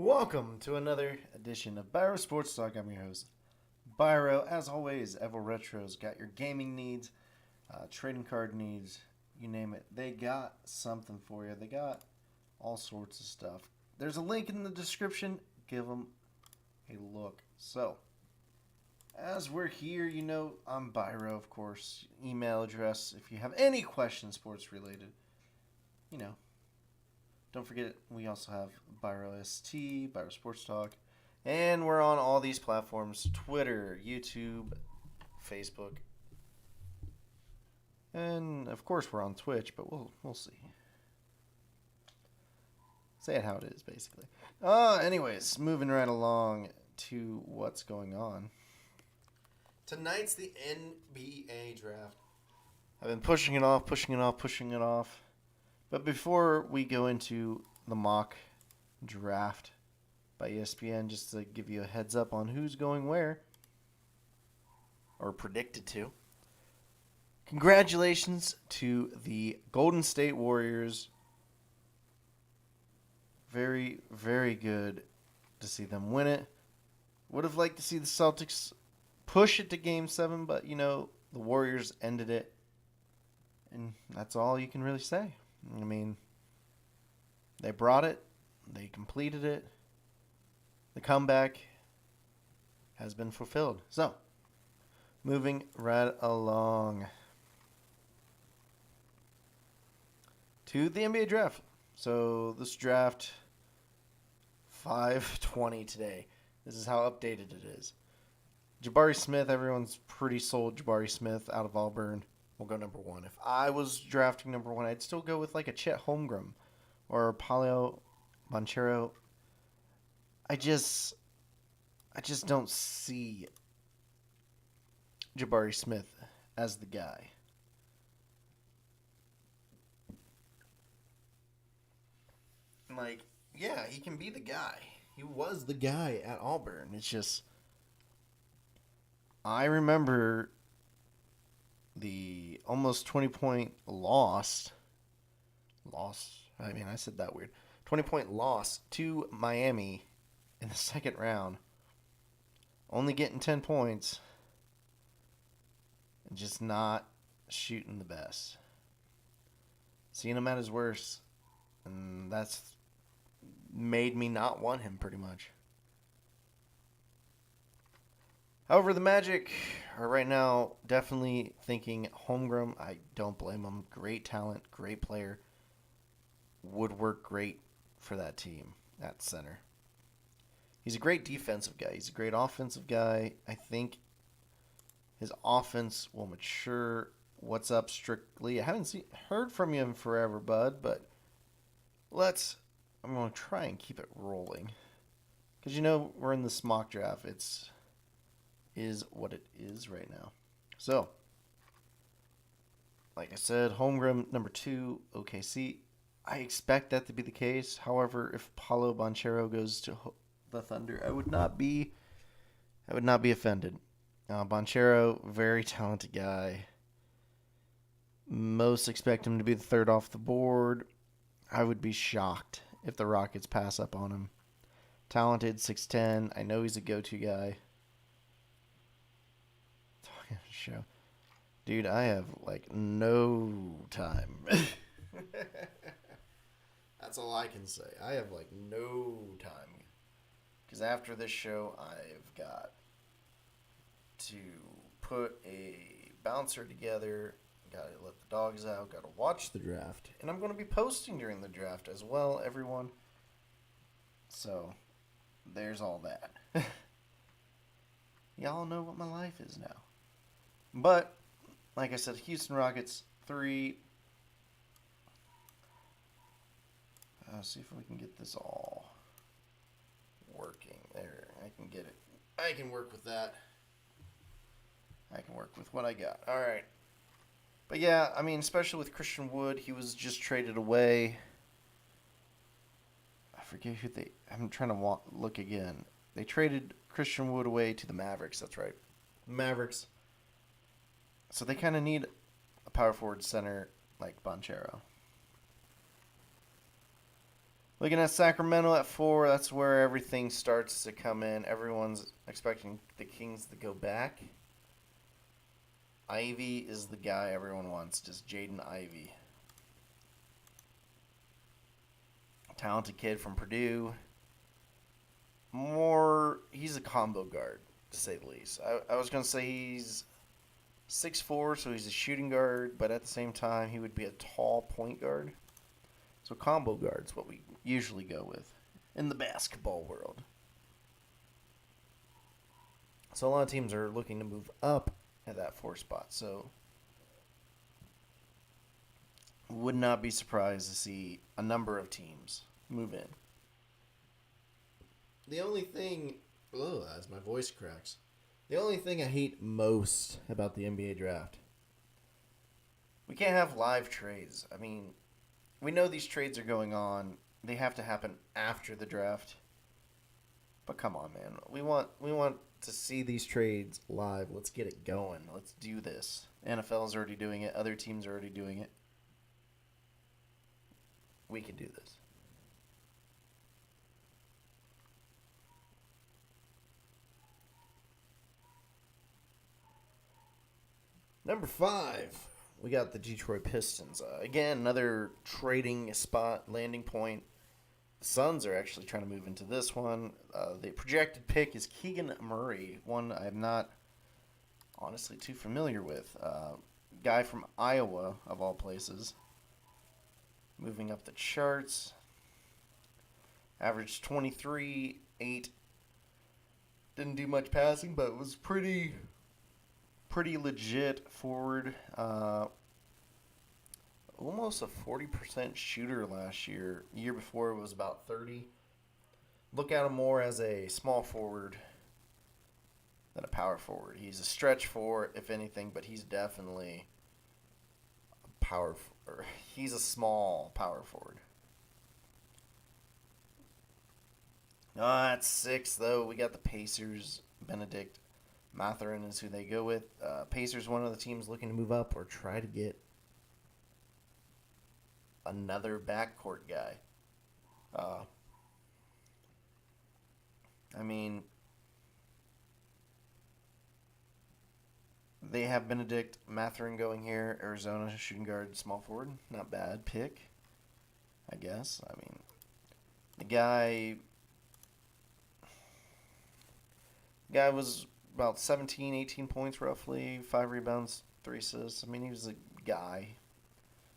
Welcome to another edition of Biro Sports Talk. I'm your host, Biro. As always, Evo Retro's got your gaming needs, trading card needs, you name it. They got something for you. They got all sorts of stuff. There's a link in the description. Give them a look. So, as we're here, I'm Biro, of course. Email address if you have any questions sports related. Don't forget, we also have Biro ST, Biro Sports Talk, and we're on all these platforms: Twitter, YouTube, Facebook, and of course we're on Twitch. But we'll see. Say it how it is, basically. Anyways, moving right along to what's going on. Tonight's the NBA draft. I've been pushing it off. But before we go into the mock draft by ESPN, just to give you a heads up on who's going where, or predicted to, congratulations to the Golden State Warriors. Very, very good to see them win it. Would have liked to see the Celtics push it to Game 7, but, the Warriors ended it. And that's all you can really say. I mean, they brought it. They completed it. The comeback has been fulfilled. So, moving right along to the NBA draft. So, this draft, 5:20 today. This is how updated it is. Jabari Smith, everyone's pretty sold Jabari Smith out of Auburn. We'll go number one. If I was drafting number one, I'd still go with like a Chet Holmgren or Paolo Banchero. I just don't see Jabari Smith as the guy. Like, yeah, he can be the guy. He was the guy at Auburn. It's just, I remember the almost 20-point loss. I said that weird. 20-point loss to Miami in the second round. Only getting 10 points. And just not shooting the best. Seeing him at his worst. And that's made me not want him pretty much. However, the Magic are right now definitely thinking Holmgren. I don't blame him. Great talent, great player. Would work great for that team at center. He's a great defensive guy. He's a great offensive guy. I think his offense will mature. What's up, Strictly? I haven't heard from you in forever, bud, but I'm going to try and keep it rolling. Because we're in this mock draft. Is what it is right now. So, like I said, Holmgren number 2, OKC. I expect that to be the case. However, if Paolo Banchero goes to the Thunder, I would not be offended. Banchero, very talented guy. Most expect him to be the third off the board. I would be shocked if the Rockets pass up on him. Talented, 6'10". I know he's a go-to guy. Show. Dude, I have no time. That's all I can say. I have no time. Because after this show, I've got to put a bouncer together. Got to let the dogs out. Got to watch the draft. And I'm going to be posting during the draft as well, everyone. So, there's all that. Y'all know what my life is now. But, like I said, Houston Rockets 3. See if we can get this all working. There, I can get it. I can work with that. I can work with what I got. All right. But yeah, especially with Christian Wood, he was just traded away. I forget who I'm trying to look again. They traded Christian Wood away to the Mavericks. That's right. Mavericks. So they kind of need a power forward center like Banchero. Looking at Sacramento at 4, that's where everything starts to come in. Everyone's expecting the Kings to go back. Ivy is the guy everyone wants, just Jaden Ivey. Talented kid from Purdue. He's a combo guard, to say the least. I was going to say he's 6'4", so he's a shooting guard, but at the same time, he would be a tall point guard. So combo guard's what we usually go with in the basketball world. So a lot of teams are looking to move up at that 4 spot. So would not be surprised to see a number of teams move in. The only thing, as my voice cracks. The only thing I hate most about the NBA draft, we can't have live trades. I mean, we know these trades are going on. They have to happen after the draft. But come on, man. We want to see these trades live. Let's get it going. Let's do this. NFL's already doing it. Other teams are already doing it. We can do this. Number 5, we got the Detroit Pistons. Again, another trading spot, landing point. The Suns are actually trying to move into this one. The projected pick is Keegan Murray, one I'm not honestly too familiar with. Guy from Iowa, of all places. Moving up the charts. Averaged 23, 8. Didn't do much passing, but was pretty legit forward. Almost a 40% shooter last year. The year before it was about 30. Look at him more as a small forward than a power forward. He's a stretch forward, if anything, but he's definitely a power. He's a small power forward. At 6, though, we got the Pacers. Benedict Mathurin is who they go with. Pacers, one of the teams looking to move up or try to get another backcourt guy. I mean, they have Benedict Mathurin going here. Arizona shooting guard, small forward. Not bad pick, I guess. I mean, the guy was about 17, 18 points roughly, 5 rebounds, 3 assists. I mean, he was a guy,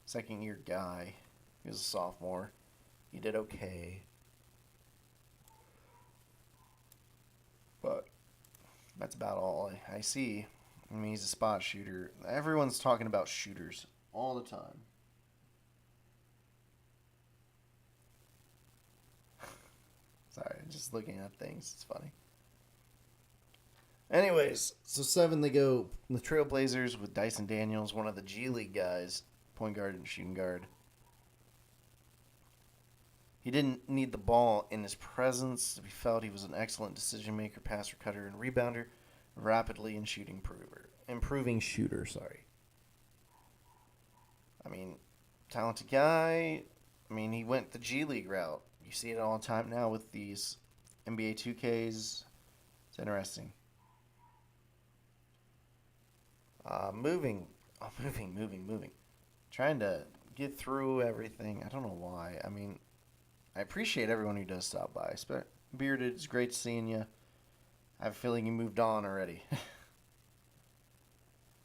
second-year guy. He was a sophomore. He did okay. But that's about all I see. I mean, he's a spot shooter. Everyone's talking about shooters all the time. Sorry, just looking at things. It's funny. Anyways, so 7 they go. The Trailblazers with Dyson Daniels, one of the G League guys, point guard and shooting guard. He didn't need the ball in his presence. He felt he was an excellent decision maker, passer, cutter, and rebounder, rapidly and improving shooter. I mean, talented guy. I mean, he went the G League route. You see it all the time now with these NBA 2Ks. It's interesting. Moving. Trying to get through everything. I don't know why. I mean, I appreciate everyone who does stop by. Bearded, it's great seeing you. I have a feeling you moved on already.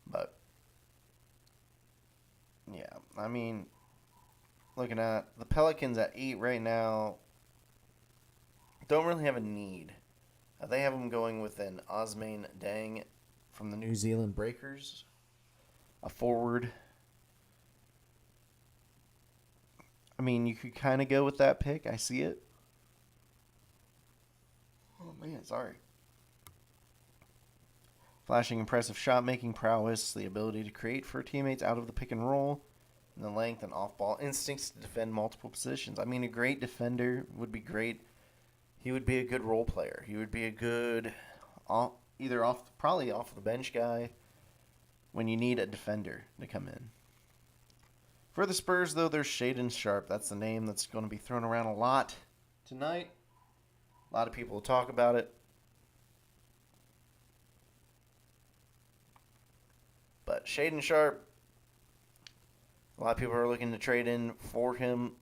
But, yeah, I mean, looking at the Pelicans at 8 right now, don't really have a need. They have them going with an Osmane Dang from the New Zealand Breakers, a forward. I mean, you could kind of go with that pick. I see it. Oh, man, sorry. Flashing impressive shot-making prowess, the ability to create for teammates out of the pick and roll, and the length and off-ball instincts to defend multiple positions. I mean, a great defender would be great. He would be a good role player. He would be a good, probably off the bench guy when you need a defender to come in. For the Spurs, though, there's Shaden Sharp. That's the name that's going to be thrown around a lot tonight. A lot of people will talk about it. But Shaden Sharp, a lot of people are looking to trade in for him.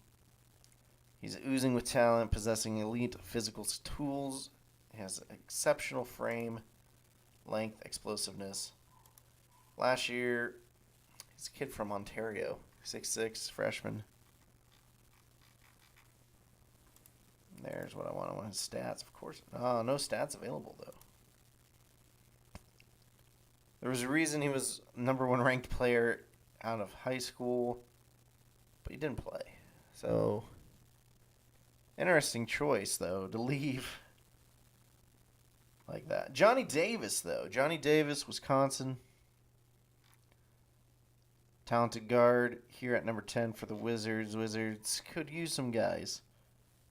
He's oozing with talent, possessing elite physical tools. He has exceptional frame, length, explosiveness. Last year, he's a kid from Ontario, 6'6", freshman. There's what I want. I want his stats, of course. Oh, no stats available, though. There was a reason he was number 1 ranked player out of high school, but he didn't play. So, interesting choice, though, to leave like that. Johnny Davis, though. Johnny Davis, Wisconsin. Talented guard here at number 10 for the Wizards. Wizards could use some guys.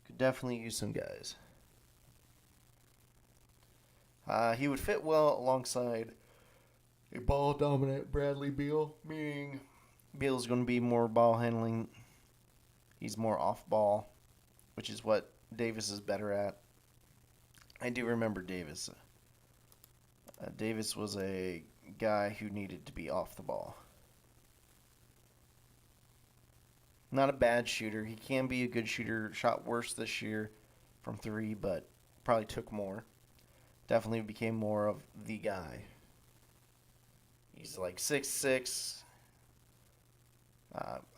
Could definitely use some guys. He would fit well alongside a ball-dominant Bradley Beal, meaning Beal's going to be more ball handling. He's more off-ball, which is what Davis is better at. I do remember Davis. Davis was a guy who needed to be off the ball. Not a bad shooter. He can be a good shooter. Shot worse this year from 3, but probably took more. Definitely became more of the guy. He's like 6'6".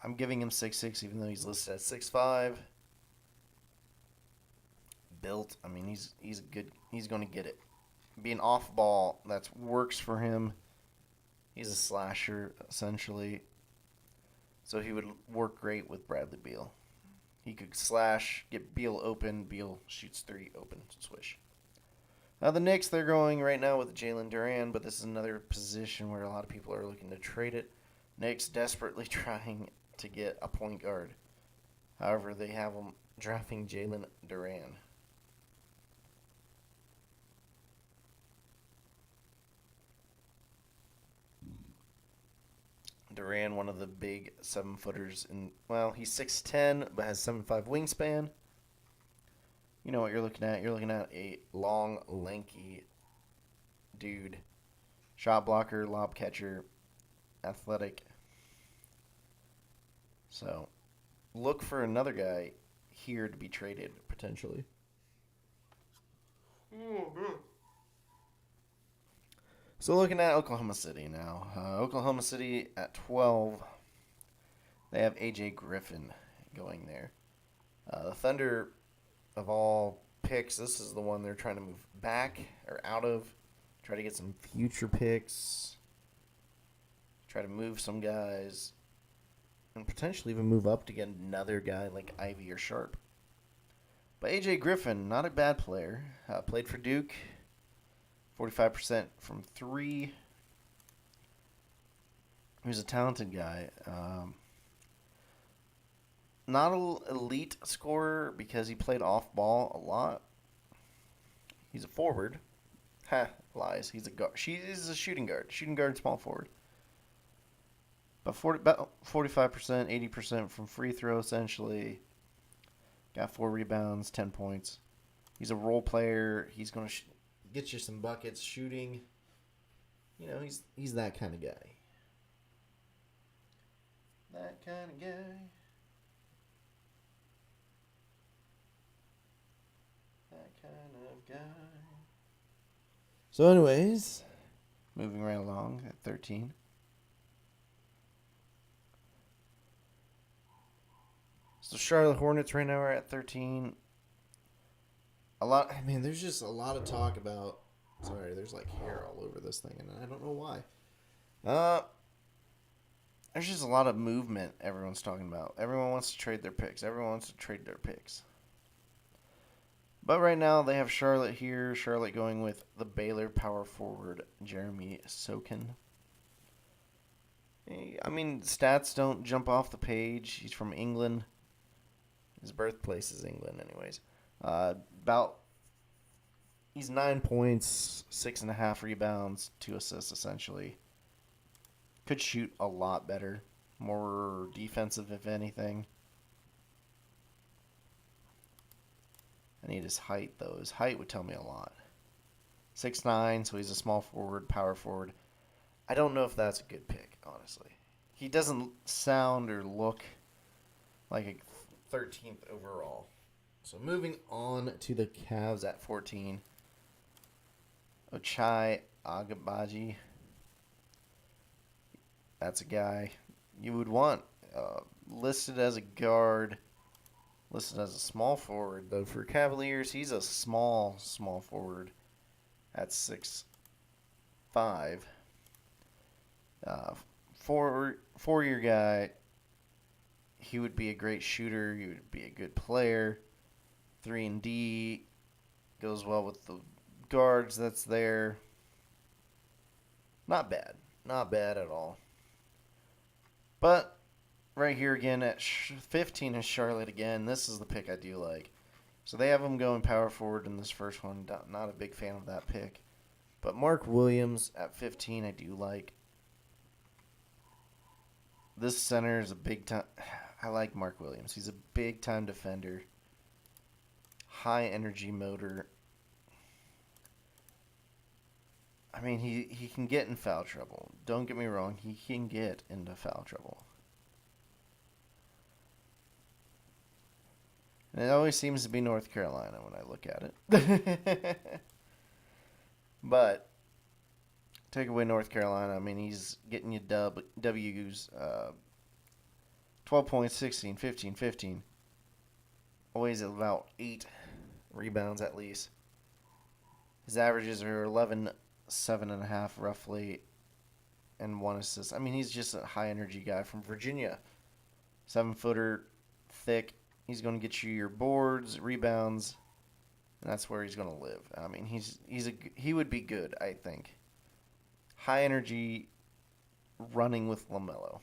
I'm giving him 6'6", even though he's listed at 6'5". Built. I mean, he's good. He's going to get it. Being off ball, that works for him. He's a slasher essentially, so he would work great with Bradley Beal. He could slash, get Beal open. Beal shoots 3, open, swish. Now the Knicks, they're going right now with Jalen Duran, but this is another position where a lot of people are looking to trade it. Knicks desperately trying to get a point guard. However, they have them drafting Jalen Duran. Duran, one of the big 7-footers. He's 6'10", but has 7'5" wingspan. You know what you're looking at. You're looking at a long, lanky dude. Shot blocker, lob catcher, athletic. So, look for another guy here to be traded, potentially. So looking at Oklahoma City now. Oklahoma City at 12. They have A.J. Griffin going there. The Thunder, of all picks, this is the one they're trying to move back or out of. Try to get some future picks. Try to move some guys. And potentially even move up to get another guy like Ivy or Sharp. But A.J. Griffin, not a bad player. Played for Duke. 45% from 3. He was a talented guy. Not an elite scorer because he played off ball a lot. He's a forward. Lies. He's a guard. He's a shooting guard. Shooting guard, small forward. But about 45%, 80% from free throw essentially. Got 4 rebounds, 10 points. He's a role player. He's going to get you some buckets, shooting. You know, he's that kind of guy. That kind of guy. That kind of guy. So anyways, moving right along at 13. So Charlotte Hornets right now are at 13. There's just a lot of talk about. Sorry, there's like hair all over this thing, and I don't know why. There's just a lot of movement everyone's talking about. Everyone wants to trade their picks. But right now, they have Charlotte here. Charlotte going with the Baylor power forward, Jeremy Sokin. Stats don't jump off the page. He's from England. His birthplace is England, anyways. He's 9 points, 6.5 rebounds, 2 assists, essentially. Could shoot a lot better. more defensive, if anything. I need his height, though. His height would tell me a lot. 6'9", so he's a small forward, power forward. I don't know if that's a good pick, honestly. He doesn't sound or look like a 13th overall. So moving on to the Cavs at 14. Ochai Agabaji. That's a guy you would want. Listed as a guard. Listed as a small forward, though. For Cavaliers, he's a small forward at 6'5". Four-year guy. He would be a great shooter. He would be a good player. 3-and-D goes well with the guards that's there. Not bad. Not bad at all. But right here again at 15 is Charlotte again. This is the pick I do like. So they have him going power forward in this first one. Not a big fan of that pick. But Mark Williams at 15 I do like. This center is a big time. I like Mark Williams. He's a big time defender. High energy motor. I mean, he can get in foul trouble. Don't get me wrong. He can get into foul trouble. And it always seems to be North Carolina when I look at it. But take away North Carolina, I mean, he's getting you W's. 12 points, 16, 15, 15. Always about 8 rebounds at least. His averages are 11, 7.5 roughly, and 1 assist. I mean, he's just a high-energy guy from Virginia. 7-footer, thick. He's going to get you your boards, rebounds, and that's where he's going to live. I mean, he would be good, I think. High energy, running with LaMelo.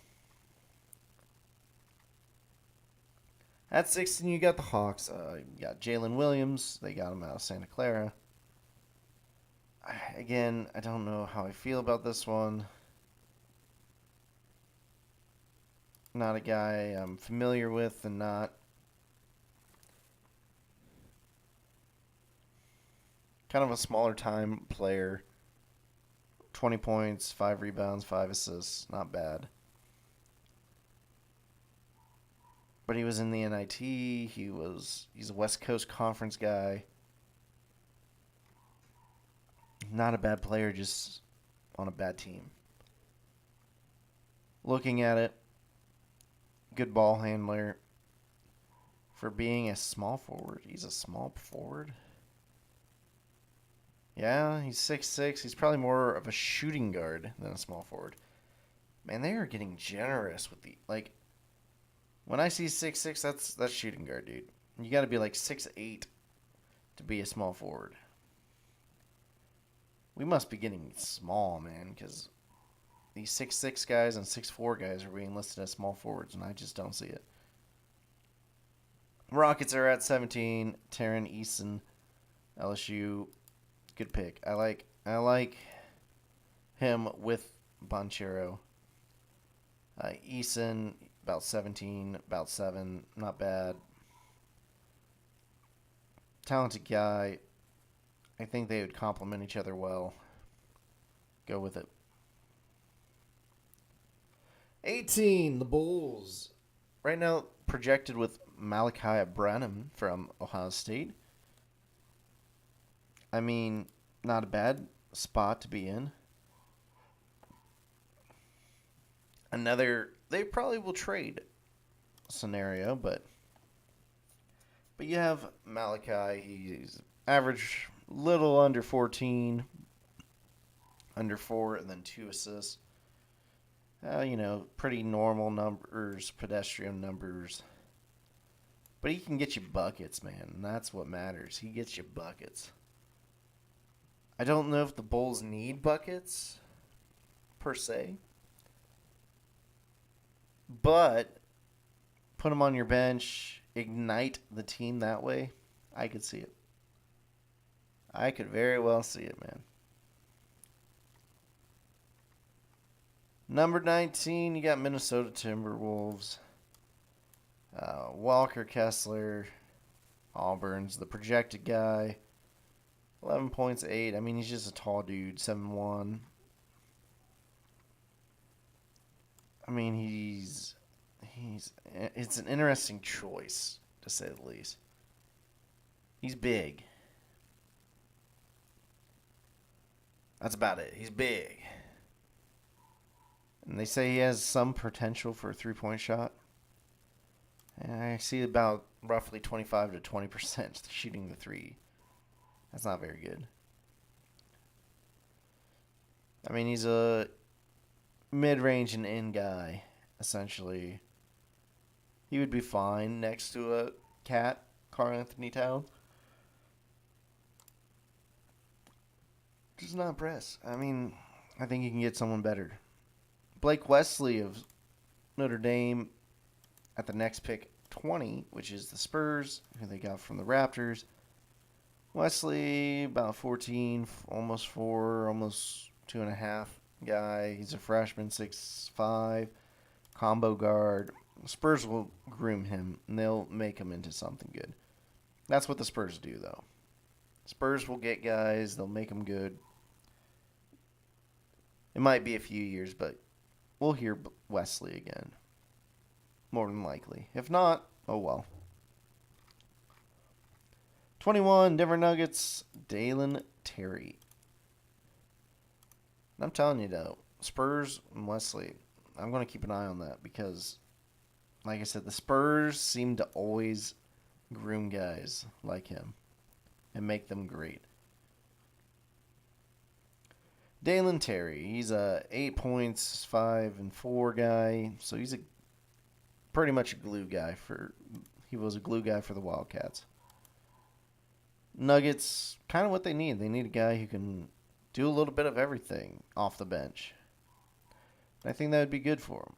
At 16, you got the Hawks. You got Jalen Williams. They got him out of Santa Clara. Again, I don't know how I feel about this one. Not a guy I'm familiar with and not. Kind of a smaller time player. 20 points, 5 rebounds, 5 assists. Not bad. But he was in the NIT. He's a West Coast Conference guy. Not a bad player, just on a bad team. Looking at it, good ball handler. For being a small forward, he's a small forward. Yeah, he's 6'6". He's probably more of a shooting guard than a small forward. Man, they are getting generous with the when I see 6'6", that's shooting guard, dude. You got to be like 6'8" to be a small forward. We must be getting small, man, because these 6'6" guys and 6'4" guys are being listed as small forwards, and I just don't see it. Rockets are at 17. Taron Eason, LSU, good pick. I like him with Banchero. Eason, about 17, about 7, not bad. Talented guy. I think they would complement each other well. Go with it. 18, the Bulls. Right now, projected with Malachi Branham from Ohio State. I mean, not a bad spot to be in. They probably will trade scenario, but you have Malachi. He's average little under 14, under 4, and then 2 assists. Pretty normal numbers, pedestrian numbers. But he can get you buckets, man, and that's what matters. He gets you buckets. I don't know if the Bulls need buckets, per se. But put him on your bench, ignite the team that way. I could see it. I could very well see it, man. Number 19, you got Minnesota Timberwolves. Walker Kessler, Auburn's the projected guy. 11 points, 8. I mean, he's just a tall dude, 7'1". I mean, it's an interesting choice, to say the least. He's big. That's about it. He's big. And they say he has some potential for a three-point shot. And I see about roughly 25 to 20% shooting the three. That's not very good. I mean, he's a mid-range and in guy, essentially. He would be fine next to a cat, Karl Anthony Towns. Just not impressed. I mean, I think you can get someone better. Blake Wesley of Notre Dame at the next pick, 20, which is the Spurs, who they got from the Raptors. Wesley, about 14, almost 4, almost 2.5 guy. He's a freshman, 6'5", combo guard. Spurs will groom him, and they'll make him into something good. That's what the Spurs do, though. Spurs will get guys, they'll make them good. It might be a few years, but we'll hear Wesley again. More than likely. If not, oh well. 21, Denver Nuggets, Dalen Terry. And I'm telling you, though, Spurs and Wesley, I'm going to keep an eye on that because, like I said, the Spurs seem to always groom guys like him and make them great. Dalen Terry, he's a 8 points, 5 and 4 guy, so he's pretty much a glue guy he was a glue guy for the Wildcats. Nuggets, kind of what they need. They need a guy who can do a little bit of everything off the bench. And I think that would be good for him.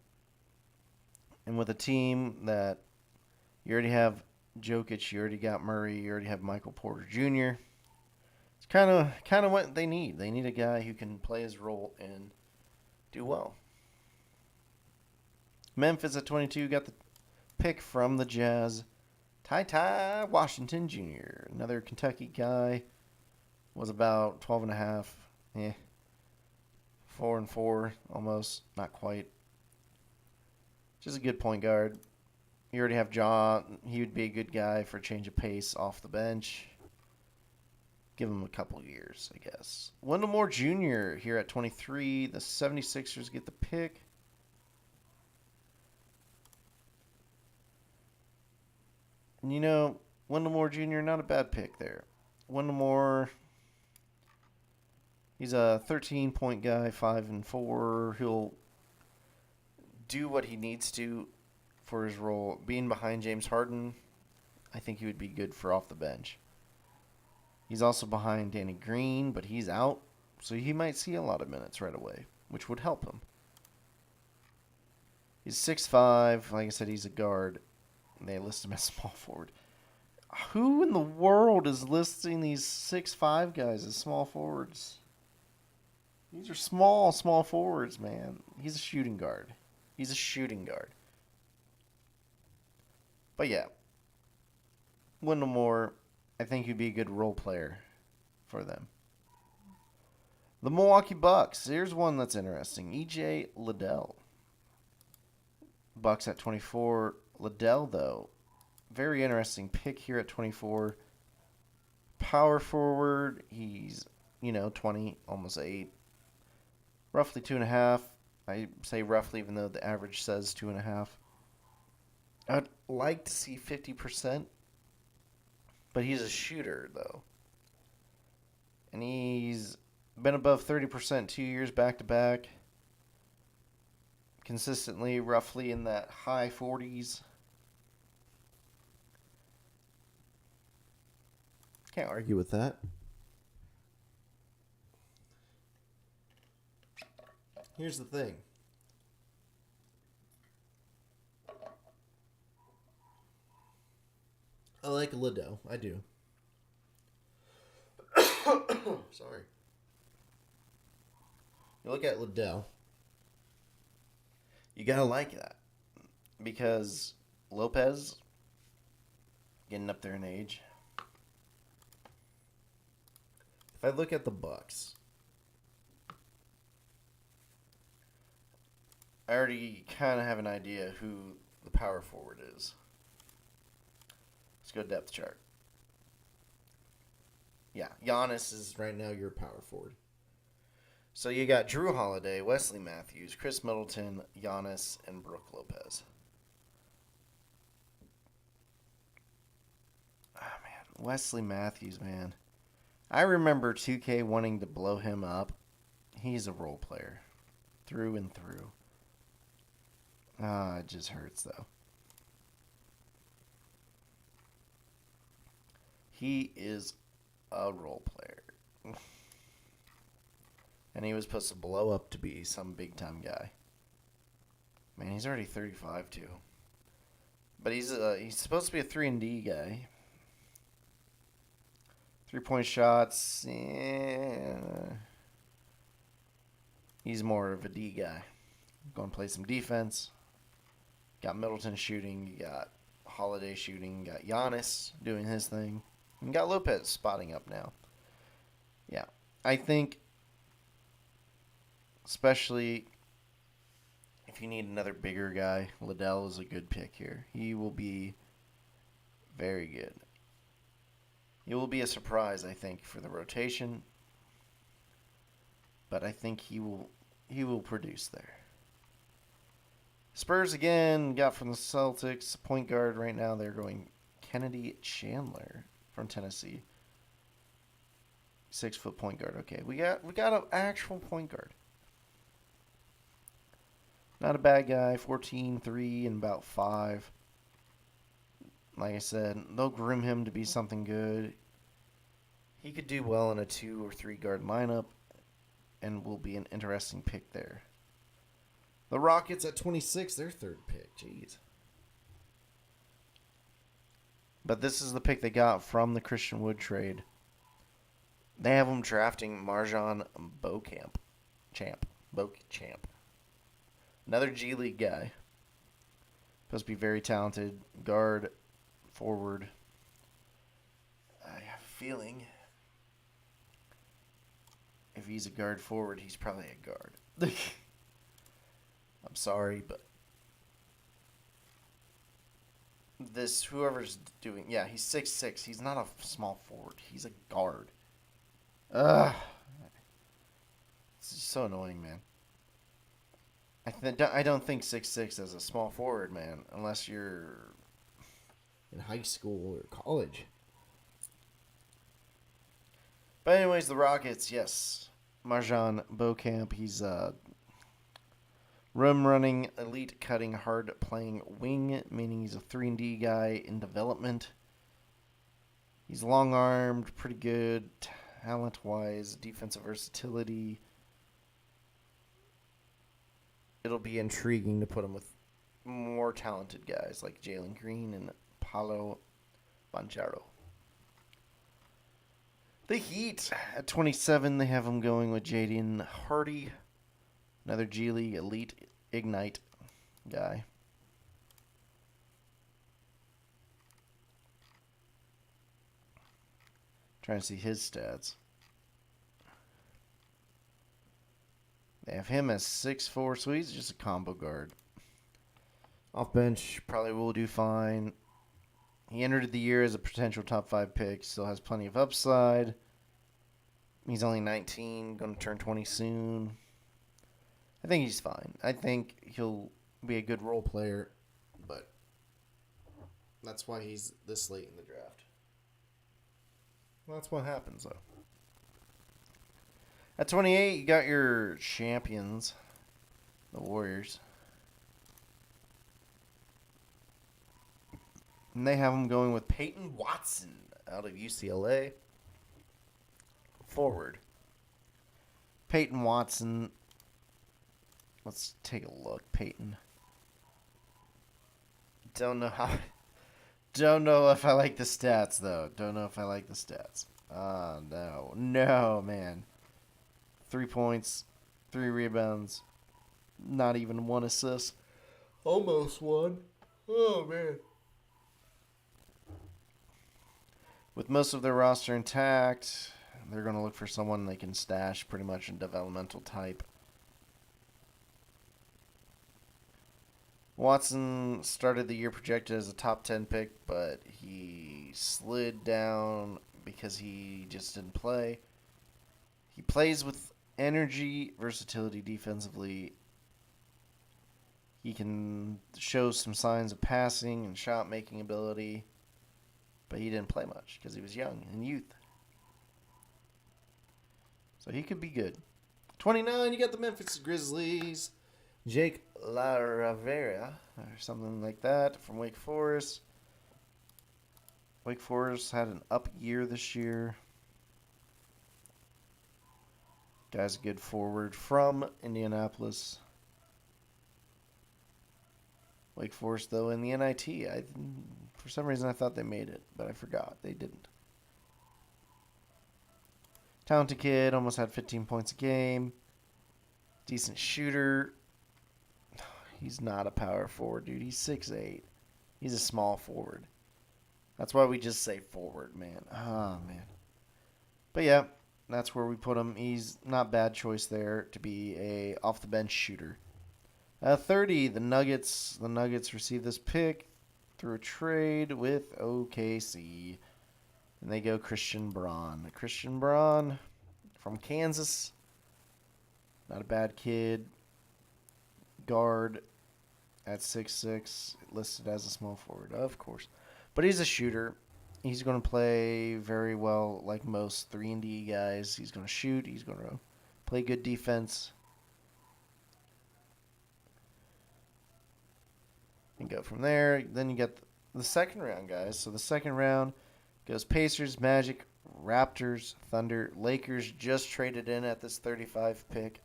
And with a team that you already have Jokic, you already got Murray, you already have Michael Porter Jr., it's kind of what they need. They need a guy who can play his role and do well. Memphis at 22 got the pick from the Jazz. Ty Washington Jr., another Kentucky guy, was about 12.5, 4 and 4, almost, not quite. Just a good point guard. You already have John. He would be a good guy for a change of pace off the bench. Give him a couple years, I guess. Wendell Moore Jr. here at 23. The 76ers get the pick. And you know, Wendell Moore Jr., not a bad pick there. Wendell Moore, he's a 13-point guy, 5 and 4. He'll do what he needs to for his role. Being behind James Harden, I think he would be good for off the bench. He's also behind Danny Green, but he's out, so he might see a lot of minutes right away, which would help him. He's 6'5". Like I said, he's a guard. They list him as small forward. Who in the world is listing these 6'5" guys as small forwards? These are small forwards, man. He's a shooting guard. But yeah, Wendell Moore, I think he'd be a good role player for them. The Milwaukee Bucks. Here's one that's interesting. E.J. Liddell. Bucks at 24. Liddell, though, very interesting pick here at 24. Power forward. He's, 20, almost 8. Roughly 2.5. I say roughly, even though the average says 2.5. I'd like to see 50%. But he's a shooter, though. And he's been above 30% 2 years back-to-back. Consistently, roughly in that high 40s. Can't argue with that. Here's the thing. I like Liddell. I do. Sorry. You look at Liddell. You gotta like that because Lopez getting up there in age. If I look at the Bucks, I already kind of have an idea who the power forward is. Let's go depth chart. Yeah, Giannis is right now your power forward. So you got Drew Holiday, Wesley Matthews, Chris Middleton, Giannis, and Brook Lopez. Ah, man. Wesley Matthews, man. I remember 2K wanting to blow him up. He's a role player. Through and through. It just hurts, though. He is a role player. And he was supposed to blow up to be some big-time guy. Man, he's already 35, too. But he's supposed to be a 3-and-D guy. 3-point shots, he's more of a D guy. Going to play some defense. Got Middleton shooting. You got Holiday shooting. You got Giannis doing his thing. And you got Lopez spotting up now. Yeah. I think, especially if you need another bigger guy, Liddell is a good pick here. He will be very good. It will be a surprise, I think, for the rotation. But I think he will produce there. Spurs again got from the Celtics. Point guard right now, they're going Kennedy Chandler from Tennessee. 6-foot point guard. Okay, we got an actual point guard. Not a bad guy. 14-3 and about 5. Like I said, they'll groom him to be something good. He could do well in a 2 or 3 guard lineup and will be an interesting pick there. The Rockets at 26, their third pick. Jeez. But this is the pick they got from the Christian Wood trade. They have them drafting Marjan Beauchamp. Another G League guy. Supposed to be very talented. Guard, forward. I have a feeling if he's a guard forward, he's probably a guard. I'm sorry, but whoever's doing, yeah, he's 6'6". He's not a small forward. He's a guard. It's just so annoying, man. I don't think 6'6" as a small forward, man, unless you're in high school or college. But anyways, the Rockets, yes. Marjan Beauchamp, he's rim running, elite cutting, hard playing wing, meaning he's a 3-and-D guy in development. He's long-armed, pretty good, talent-wise, defensive versatility. It'll be intriguing to put him with more talented guys like Jalen Green and Paolo Banchero. The Heat at 27, they have him going with Jaden Hardy, another G League elite Ignite guy. Trying to see his stats. They have him as 6'4", so he's just a combo guard. Off bench, probably will do fine. He entered the year as a potential top 5 pick. Still has plenty of upside. He's only 19, going to turn 20 soon. I think he's fine. I think he'll be a good role player, but that's why he's this late in the draft. Well, that's what happens, though. At 28, you got your champions, the Warriors. And they have them going with Peyton Watson out of UCLA. Forward. Peyton Watson. Let's take a look. Peyton. Don't know if I like the stats, though. No, man. 3 points, 3 rebounds, not even 1 assist. Almost won. Oh, man. With most of their roster intact, they're going to look for someone they can stash pretty much in developmental type. Watson started the year projected as a top 10 pick, but he slid down because he just didn't play. He plays with energy, versatility defensively. He can show some signs of passing and shot making ability, but he didn't play much because he was young and youth. So he could be good. 29, you got the Memphis Grizzlies. Jake LaRavera, or something like that, from Wake Forest. Wake Forest had an up year this year. Guy's a good forward from Indianapolis. Wake Forest, though, in the NIT. For some reason, I thought they made it, but I forgot. They didn't. Talented kid, almost had 15 points a game. Decent shooter. He's not a power forward, dude. He's 6'8". He's a small forward. That's why we just say forward, man. Oh, man. But, yeah, that's where we put him. He's not bad choice there to be a off-the-bench shooter. 30, the Nuggets. The Nuggets received this pick through a trade with OKC. And they go Christian Braun. Christian Braun from Kansas. Not a bad kid. Guard at 6'6", listed as a small forward, of course. But he's a shooter. He's going to play very well like most 3-and-D guys. He's going to shoot. He's going to play good defense. And go from there. Then you get the second round, guys. So the second round goes Pacers, Magic, Raptors, Thunder, Lakers just traded in at this 35 pick.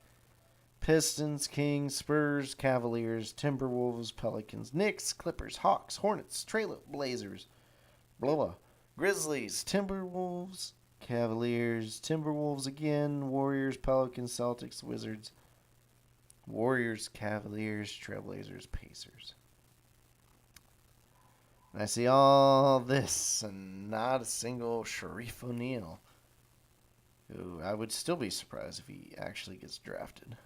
Pistons, Kings, Spurs, Cavaliers, Timberwolves, Pelicans, Knicks, Clippers, Hawks, Hornets, Blazers, Grizzlies, Timberwolves, Cavaliers, Timberwolves again, Warriors, Pelicans, Celtics, Wizards, Warriors, Cavaliers, Trailblazers, Pacers. And I see all this and not a single Sharif O'Neal, who I would still be surprised if he actually gets drafted.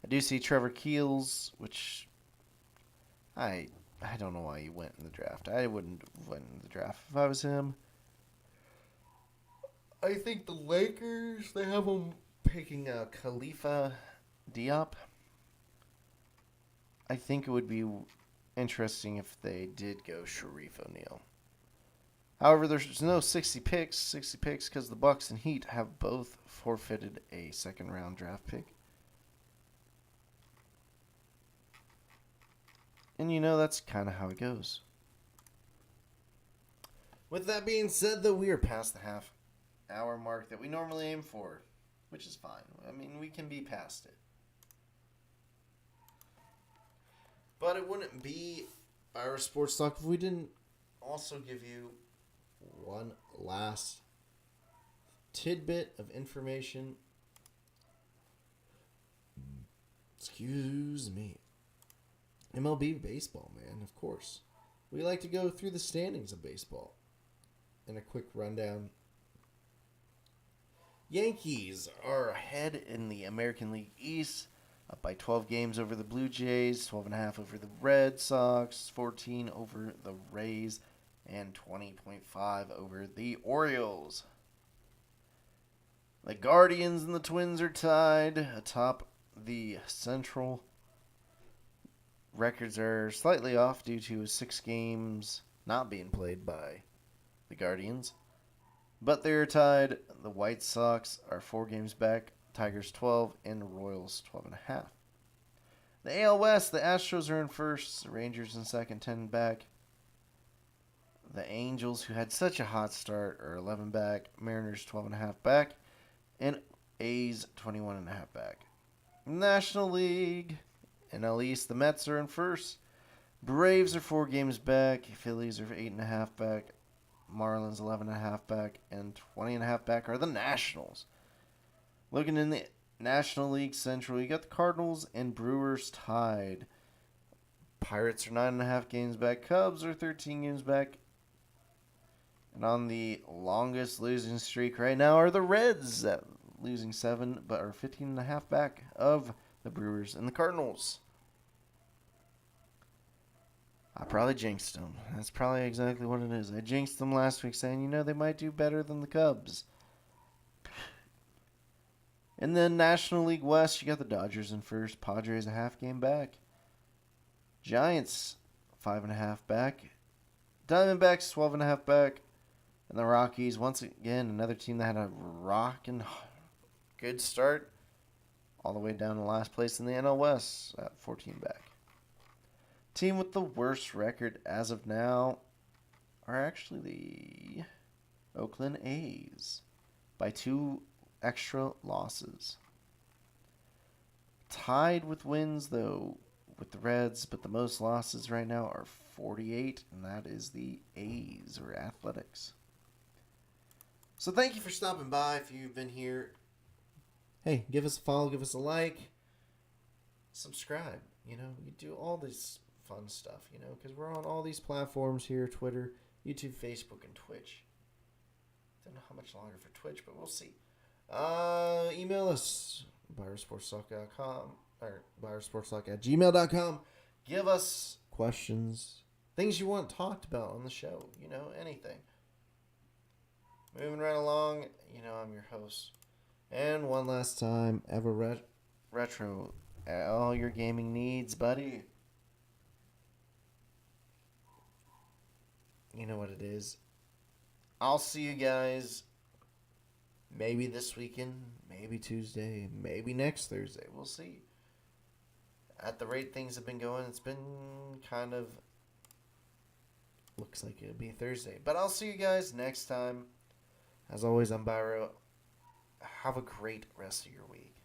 I do see Trevor Keels, which I don't know why he went in the draft. I wouldn't have went in the draft if I was him. I think the Lakers, they have him picking Khalifa Diop. I think it would be interesting if they did go Sharif O'Neal. However, there's no 60 picks because the Bucks and Heat have both forfeited a second-round draft pick. And you know, that's kind of how it goes. With that being said, though, we are past the half-hour mark that we normally aim for, which is fine. I mean, we can be past it. But it wouldn't be our sports talk if we didn't also give you one last tidbit of information. Excuse me. MLB baseball, man, of course. We like to go through the standings of baseball. And a quick rundown. Yankees are ahead in the American League East, up by 12 games over the Blue Jays, 12.5 over the Red Sox, 14 over the Rays, and 20.5 over the Orioles. The Guardians and the Twins are tied atop the Central. Records are slightly off due to 6 games not being played by the Guardians. But they're tied. The White Sox are 4 games back. Tigers 12 and Royals 12.5. The AL West, the Astros are in first. The Rangers in second, 10 back. The Angels, who had such a hot start, are 11 back. Mariners 12.5 back. And A's 21.5 back. National League. NL East, the Mets are in first. Braves are 4 games back. Phillies are 8.5 back. Marlins 11.5 back. And 20.5 back are the Nationals. Looking in the National League Central, you got the Cardinals and Brewers tied. Pirates are 9.5 games back. Cubs are 13 games back. And on the longest losing streak right now are the Reds, losing 7, but are 15.5 back of the Brewers and the Cardinals. I probably jinxed them. That's probably exactly what it is. I jinxed them last week saying, they might do better than the Cubs. In the National League West, you got the Dodgers in first. Padres a half game back. Giants 5.5 back. Diamondbacks 12.5 back. And the Rockies, once again, another team that had a rockin' good start, all the way down to last place in the NL West at 14 back. Team with the worst record as of now are actually the Oakland A's by 2 extra losses. Tied with wins, though, with the Reds, but the most losses right now are 48, and that is the A's, or Athletics. So thank you for stopping by. If you've been here, hey, give us a follow, give us a like, subscribe. You do all this fun stuff, because we're on all these platforms here: Twitter, YouTube, Facebook, and Twitch. Don't know how much longer for Twitch, but we'll see. Email us, BiroSportsTalk.com or BiroSportsTalk@gmail.com. Give us questions, things you want talked about on the show, anything. Moving right along, I'm your host. And one last time, Ever Retro, all your gaming needs, buddy. You know what it is. I'll see you guys maybe this weekend, maybe Tuesday, maybe next Thursday. We'll see. At the rate things have been going, it's been kind of looks like it'll be Thursday. But I'll see you guys next time. As always, I'm Biro. Have a great rest of your week.